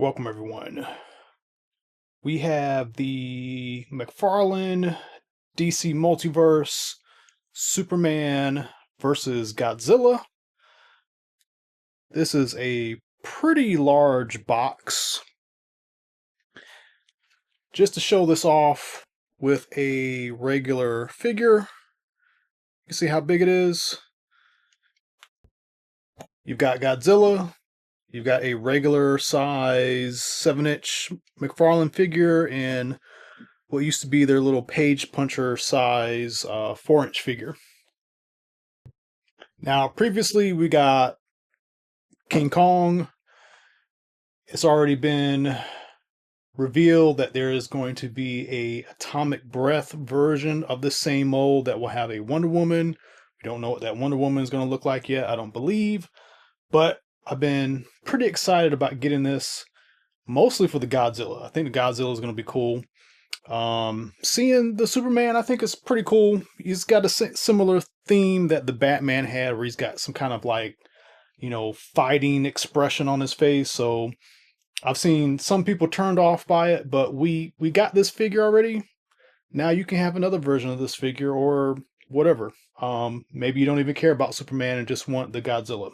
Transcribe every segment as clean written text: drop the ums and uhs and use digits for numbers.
Welcome, everyone. We have the McFarlane DC Multiverse Superman versus Godzilla. This is a pretty large box. Just to show this off with a regular figure, you see how big it is? You've got Godzilla. You've got a regular size 7-inch McFarlane figure and what used to be their little page puncher size 4-inch figure. Now, previously we got King Kong. It's already been revealed that there is going to be a atomic breath version of the same mold that will have a Wonder Woman. We don't know what that Wonder Woman is going to look like yet, I don't believe. But I've been pretty excited about getting this, mostly for the Godzilla. I think the Godzilla is going to be cool. Seeing the Superman, I think is pretty cool. He's got a similar theme that the Batman had, where he's got some kind of like, fighting expression on his face. So I've seen some people turned off by it, but we got this figure already. Now you can have another version of this figure or whatever. Maybe you don't even care about Superman and just want the Godzilla.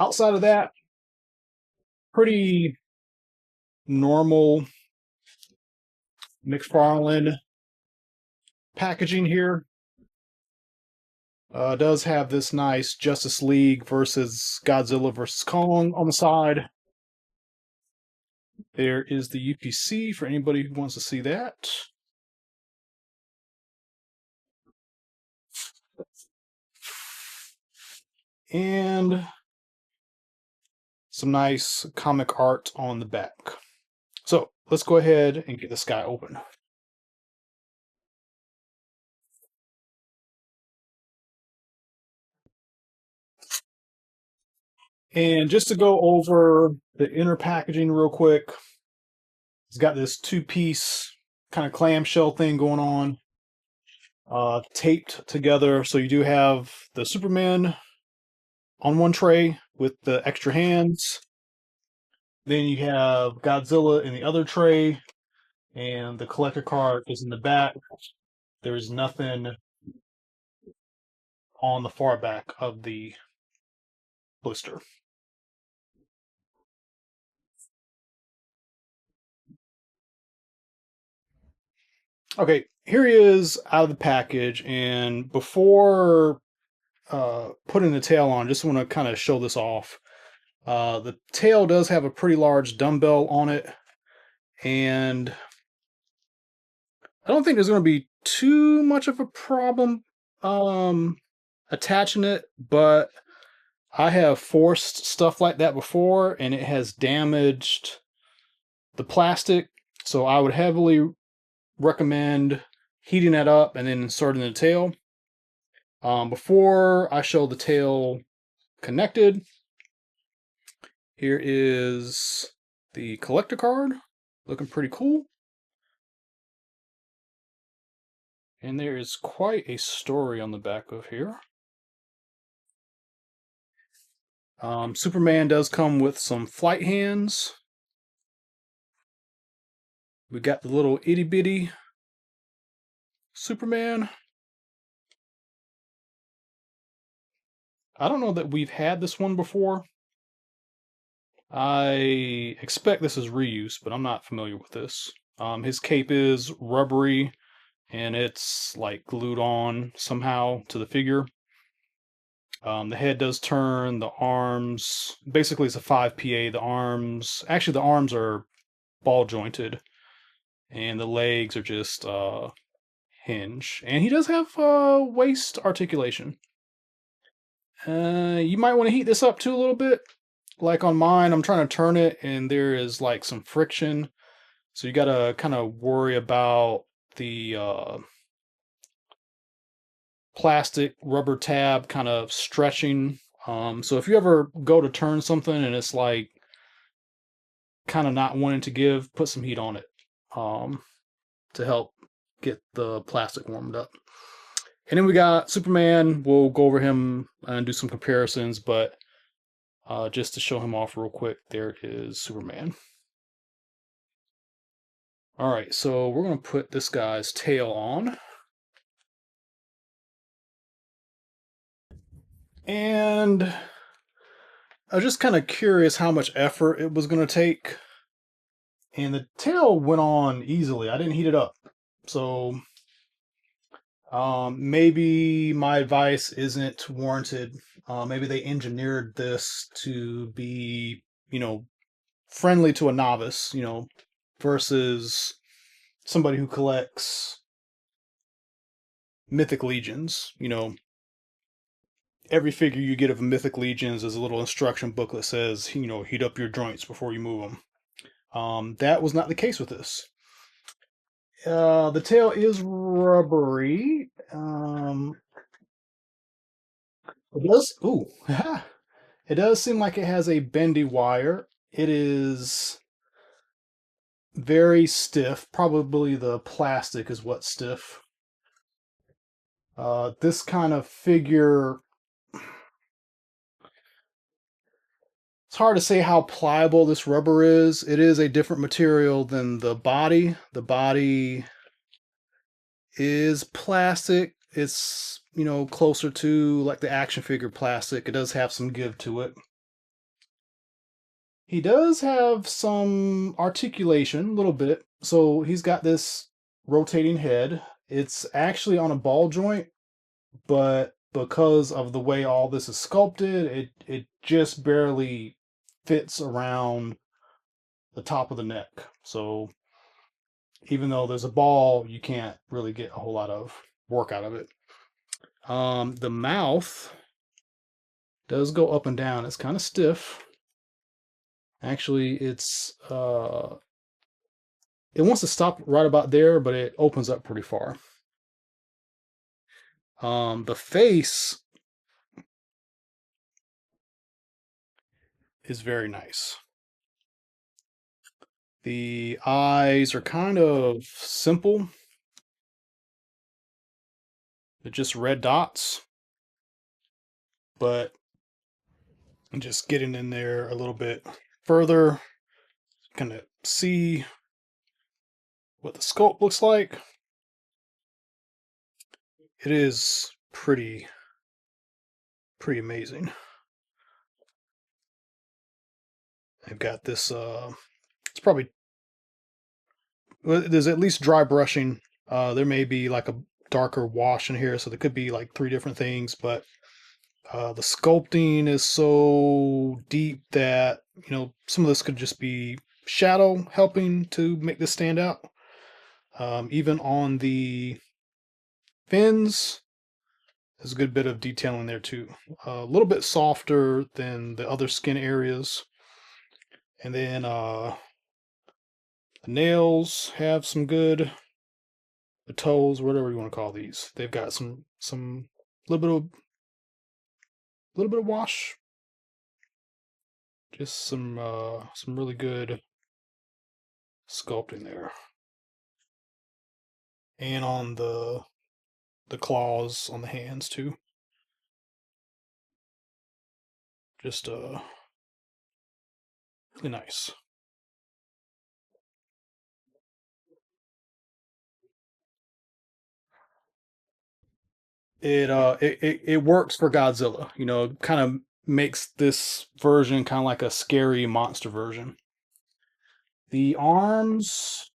Outside of that, pretty normal McFarlane packaging here. Does have this nice Justice League versus Godzilla versus Kong on the side. There is the UPC for anybody who wants to see that. And some nice comic art on the back. So let's go ahead and get this guy open. And just to go over the inner packaging real quick, it's got this two-piece kind of clamshell thing going on, taped together. So you do have the Superman on one tray with the extra hands. Then you have Godzilla in the other tray, and the collector card is in the back. There is nothing on the far back of the blister. Okay, here he is out of the package, and before putting the tail on, just want to kind of show this off. The tail does have a pretty large dumbbell on it, and I don't think there's going to be too much of a problem attaching it, but I have forced stuff like that before, and it has damaged the plastic, so I would heavily recommend heating that up and then inserting the tail. Before I show the tail connected, here is the collector card, looking pretty cool. And there is quite a story on the back of here. Superman does come with some flight hands. We got the little itty bitty Superman. I don't know that we've had this one before. I expect this is reuse, but I'm not familiar with this. His cape is rubbery, and it's like glued on somehow to the figure. The head does turn, the arms, basically it's a 5PA. The arms are ball jointed, and the legs are just hinge. And he does have waist articulation. You might want to heat this up too a little bit. Like on mine, I'm trying to turn it, and there is like some friction. So you gotta kind of worry about the plastic rubber tab kind of stretching. So if you ever go to turn something and it's like kind of not wanting to give, put some heat on it to help get the plastic warmed up. And then we got Superman. We'll go over him and do some comparisons, but Just to show him off real quick, there is Superman. All right, so we're going to put this guy's tail on. And I was just kind of curious how much effort it was going to take. And the tail went on easily. I didn't heat it up. So maybe my advice isn't warranted. Maybe they engineered this to be, friendly to a novice, versus somebody who collects Mythic Legions. Every figure you get of Mythic Legions is a little instruction book that says, heat up your joints before you move them. That was not the case with this. The tail is rubbery. It does. Ooh, it does seem like it has a bendy wire. It is very stiff. Probably the plastic is what's stiff. This kind of figure, it's hard to say how pliable this rubber is. It is a different material than the body. The body is plastic. It's, closer to like the action figure plastic. It does have some give to it. He does have some articulation, a little bit. So he's got this rotating head. It's actually on a ball joint, but because of the way all this is sculpted, it just barely fits around the top of the neck. So even though there's a ball, you can't really get a whole lot of work out of it. The mouth does go up and down. It's kind of stiff. Actually, it wants to stop right about there, but it opens up pretty far. The face is very nice. The eyes are kind of simple. They're just red dots, but just getting in there a little bit further, kind of see what the sculpt looks like. It is pretty amazing. I've got this, it's probably, there's at least dry brushing. There may be like a darker wash in here, so there could be like 3 different things, but the sculpting is so deep that, some of this could just be shadow helping to make this stand out. Even on the fins, there's a good bit of detailing there too. A little bit softer than the other skin areas. And then the nails have some good, the toes, whatever you want to call these. They've got some little bit of wash. Just some really good sculpting there. And on the claws on the hands too. Just really nice. It works for Godzilla. Kind of makes this version kind of like a scary monster version. The arms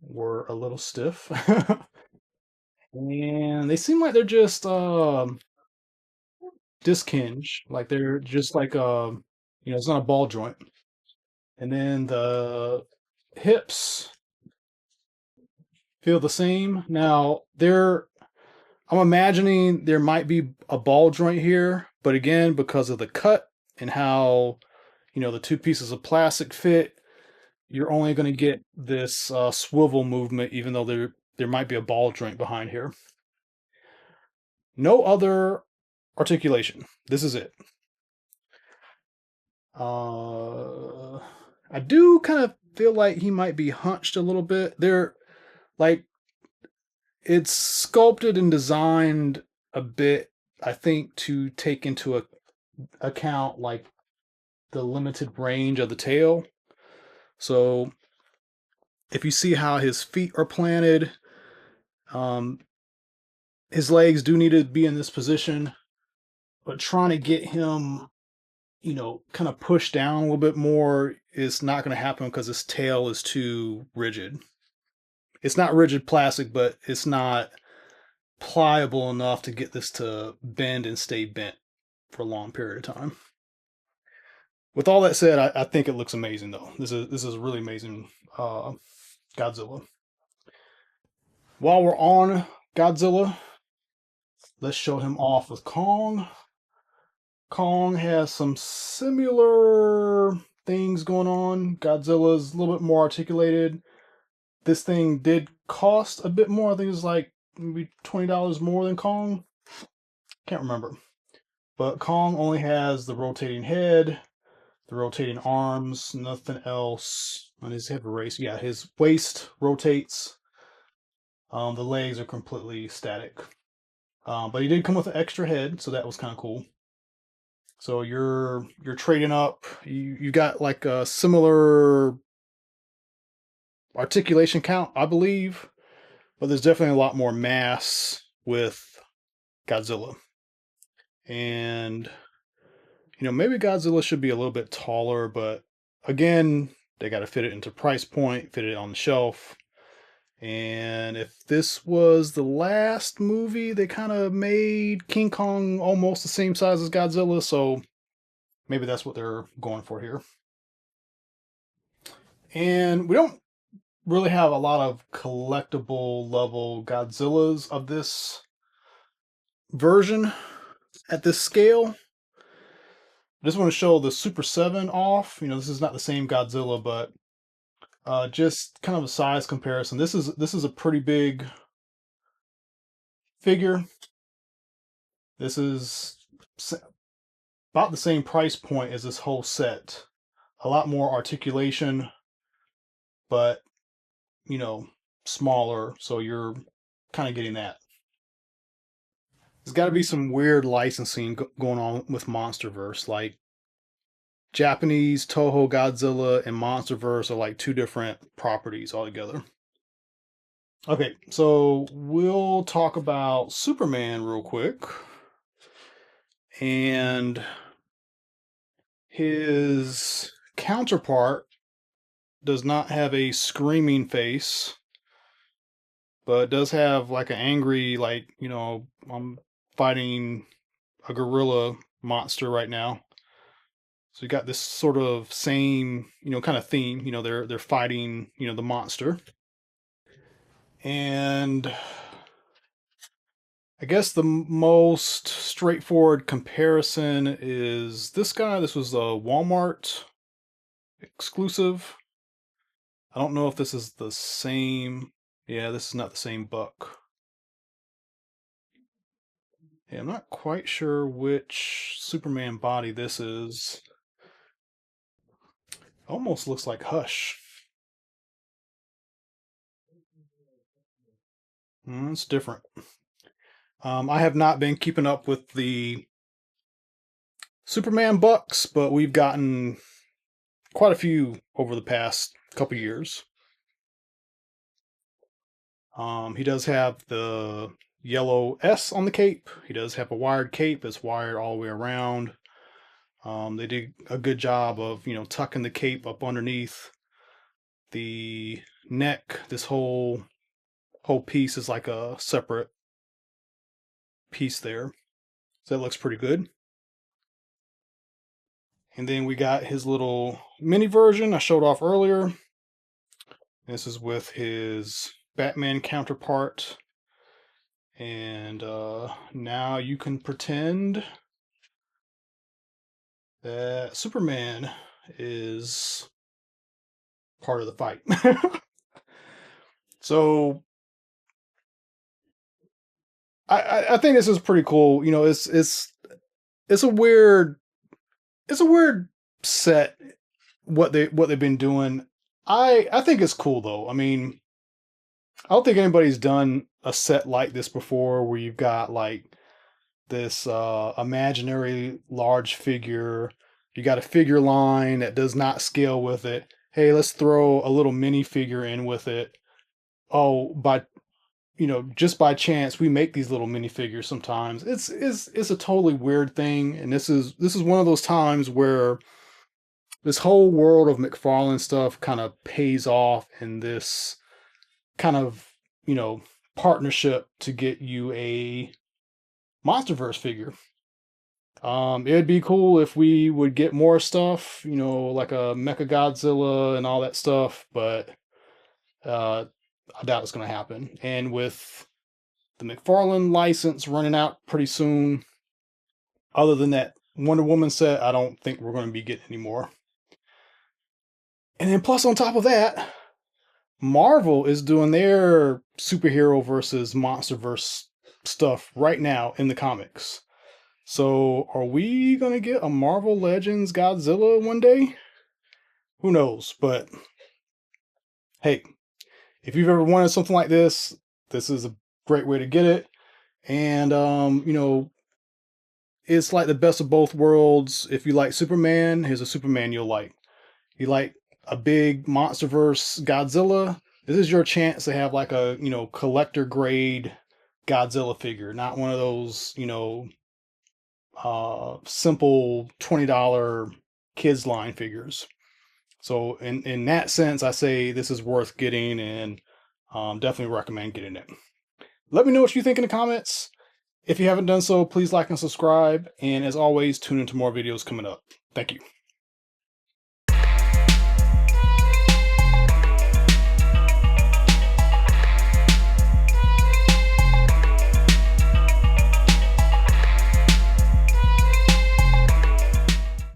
were a little stiff. And they seem like they're just disc hinge, like they're just like it's not a ball joint. And then the hips feel the same. Now I'm imagining there might be a ball joint here, but again, because of the cut and how the 2 pieces of plastic fit, you're only going to get this swivel movement, even though there might be a ball joint behind here. No other articulation. This is it. I do kind of feel like he might be hunched a little bit. They're like, it's sculpted and designed a bit, I think, to take into account like the limited range of the tail. So if you see how his feet are planted, um, his legs do need to be in this position, but trying to get him, kind of pushed down a little bit more is not going to happen because his tail is too rigid. It's not rigid plastic, but it's not pliable enough to get this to bend and stay bent for a long period of time. With all that said, I think it looks amazing though. This is a really amazing Godzilla. While we're on Godzilla, let's show him off with Kong. Kong has some similar things going on. Godzilla's a little bit more articulated. This thing did cost a bit more. I think it's like maybe $20 more than Kong. Can't remember. But Kong only has the rotating head, the rotating arms, nothing else on his hip race. Yeah, his waist rotates. The legs are completely static. But he did come with an extra head, so that was kind of cool. So you're trading up. You got like a similar articulation count, I believe, but there's definitely a lot more mass with Godzilla. And maybe Godzilla should be a little bit taller, but again, they got to fit it into price point, fit it on the shelf. And if this was the last movie, they kind of made King Kong almost the same size as Godzilla, so maybe that's what they're going for here. And we don't really have a lot of collectible level Godzillas of this version at this scale. I just want to show the Super 7 off. This is not the same Godzilla, but just kind of a size comparison. This is a pretty big figure. This is about the same price point as this whole set. A lot more articulation, but smaller, so you're kind of getting that. There's got to be some weird licensing going on with MonsterVerse. Like Japanese Toho Godzilla and MonsterVerse are like two different properties altogether. Okay, so we'll talk about Superman real quick. And his counterpart does not have a screaming face, but does have like an angry, like, I'm fighting a gorilla monster right now. So you got this sort of same, kind of theme. They're fighting, the monster. And I guess the most straightforward comparison is this guy. This was a Walmart exclusive. I don't know if this is the same. Yeah, this is not the same buck. Yeah, I'm not quite sure which Superman body this is. Almost looks like Hush. It's different. I have not been keeping up with the Superman bucks, but we've gotten quite a few over the past couple years. He does have the yellow S on the cape. He does have a wired cape. It's wired all the way around. They did a good job of, tucking the cape up underneath the neck. This whole piece is like a separate piece there. So that looks pretty good. And then we got his little mini version I showed off earlier. This is with his Batman counterpart. And now you can pretend that Superman is part of the fight. So I think this is pretty cool. It's a weird set what they've been doing. I think it's cool though. I mean, I don't think anybody's done a set like this before where you've got like this imaginary large figure. You got a figure line that does not scale with it. Hey, let's throw a little mini figure in with it. Oh, just by chance, we make these little minifigures sometimes. It's a totally weird thing, and this is one of those times where this whole world of McFarlane stuff kind of pays off in this kind of partnership to get you a Monsterverse figure. It'd be cool if we would get more stuff, like a Mecha Godzilla and all that stuff, but uh, I doubt it's going to happen. And with the McFarlane license running out pretty soon, other than that Wonder Woman set, I don't think we're going to be getting any more. And then plus on top of that, Marvel is doing their superhero versus monsterverse stuff right now in the comics. So are we going to get a Marvel Legends Godzilla one day? Who knows? But hey, if you've ever wanted something like this is a great way to get it. And it's like the best of both worlds. If you like Superman, here's a Superman you'll like. You like a big MonsterVerse Godzilla, this is your chance to have like a, collector grade Godzilla figure, not one of those, simple $20 kids line figures. So in that sense, I say this is worth getting, and definitely recommend getting it. Let me know what you think in the comments. If you haven't done so, please like and subscribe. And as always, tune into more videos coming up. Thank you.